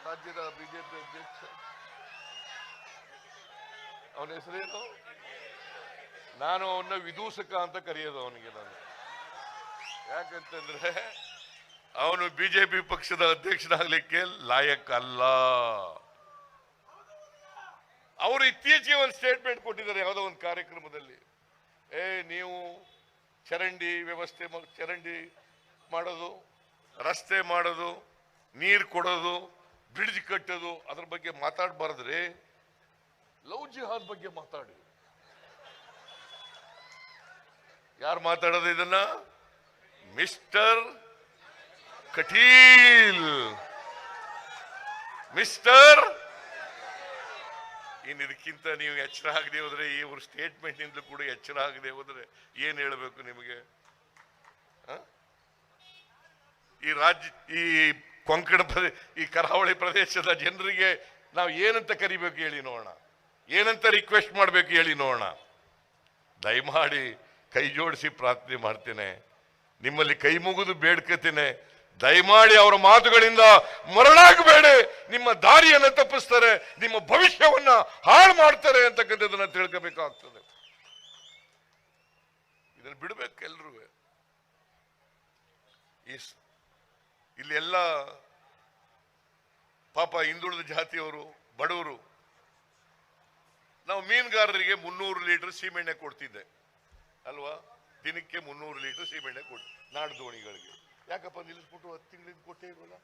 ರಾಜ್ಯದ ಬಿಜೆಪಿ ಅಧ್ಯಕ್ಷ ಅವನ ಹೆಸರೇನು? ನಾನು ಅವನ್ನ ವಿದೂಷಕ ಅಂತ ಕರೆಯೋದು ಅವನಿಗೆ. ನಾನು ಯಾಕಂತಂದ್ರೆ ಅವನು ಬಿಜೆಪಿ ಪಕ್ಷದ ಅಧ್ಯಕ್ಷನಾಗ್ಲಿಕ್ಕೆ ಲಾಯಕ್ ಅಲ್ಲ. ಅವರು ಇತ್ತೀಚೆಗೆ ಒಂದು ಸ್ಟೇಟ್ಮೆಂಟ್ ಕೊಟ್ಟಿದ್ದಾರೆ ಯಾವುದೋ ಒಂದು ಕಾರ್ಯಕ್ರಮದಲ್ಲಿ. ನೀವು ಚರಂಡಿ ವ್ಯವಸ್ಥೆ, ಚರಂಡಿ ಮಾಡೋದು, ರಸ್ತೆ ಮಾಡೋದು, ನೀರು ಕೊಡೋದು, ಬ್ರಿಡ್ಜ್ ಕಟ್ಟೋದು, ಅದ್ರ ಬಗ್ಗೆ ಮಾತಾಡಬಾರ್ದ್ರೆ ಲವ್ ಜಿಹಾದ್ ಬಗ್ಗೆ ಮಾತಾಡಿ. ಯಾರು ಮಾತಾಡೋದು ಇದನ್ನ? ಮಿಸ್ಟರ್ ಕಟೀಲ್. ಮಿಸ್ಟರ್ ಇನ್ ಇದಕ್ಕಿಂತ ನೀವು ಎಚ್ಚರ ಆಗದೆ ಹೋದ್ರೆ, ಈ ಒಂದು ಸ್ಟೇಟ್ಮೆಂಟ್ ನಿಂದಲೂ ಕೂಡ ಎಚ್ಚರ ಆಗದೆ ಹೋದ್ರೆ ಏನ್ ಹೇಳಬೇಕು ನಿಮಗೆ? ಈ ರಾಜ್ಯ, ಈ ಕೊಂಕಣ ಈ ಕರಾವಳಿ ಪ್ರದೇಶದ ಜನರಿಗೆ ನಾವು ಏನಂತ ಕರಿಬೇಕು ಹೇಳಿ ನೋಡೋಣ, ಏನಂತ ರಿಕ್ವೆಸ್ಟ್ ಮಾಡಬೇಕು ಹೇಳಿ ನೋಡೋಣ. ದಯಮಾಡಿ ಕೈ ಜೋಡಿಸಿ ಪ್ರಾರ್ಥನೆ ಮಾಡ್ತೇನೆ, ನಿಮ್ಮಲ್ಲಿ ಕೈ ಮುಗಿದು ಬೇಡ್ಕತೇನೆ, ದಯಮಾಡಿ ಅವರ ಮಾತುಗಳಿಂದ ಮರಳಾಗಬೇಡಿ. ನಿಮ್ಮ ದಾರಿಯನ್ನು ತಪ್ಪಿಸ್ತಾರೆ, ನಿಮ್ಮ ಭವಿಷ್ಯವನ್ನ ಹಾಳು ಮಾಡ್ತಾರೆ ಅಂತಕ್ಕಂಥದ್ದನ್ನ ತಿಳ್ಕೋಬೇಕಾಗ್ತದೆ. ಇದನ್ನು ಬಿಡ್ಬೇಕು ಎಲ್ರೂ. ಇಲ್ಲಿ ಎಲ್ಲ ಪಾಪ ಹಿಂದುಳಿದ ಜಾತಿಯವರು, ಬಡವರು. ನಾವು ಮೀನುಗಾರರಿಗೆ 300 ಲೀಟರ್ ಸೀಮೆಣ್ಣೆ ಕೊಡ್ತಿದ್ದೆ ಅಲ್ವಾ? ದಿನಕ್ಕೆ 300 ಲೀಟರ್ ಸೀಮೆಣ್ಣೆ ಕೊಟ್ಟು ನಾಡು ದೋಣಿಗಳಿಗೆ. ಯಾಕಪ್ಪ ನಿಲ್ಲಿಸ್ಬಿಟ್ಟು 10 ತಿಂಗಳಿಂದ ಕೊಟ್ಟೇ ಇಲ್ವಲ್ಲ?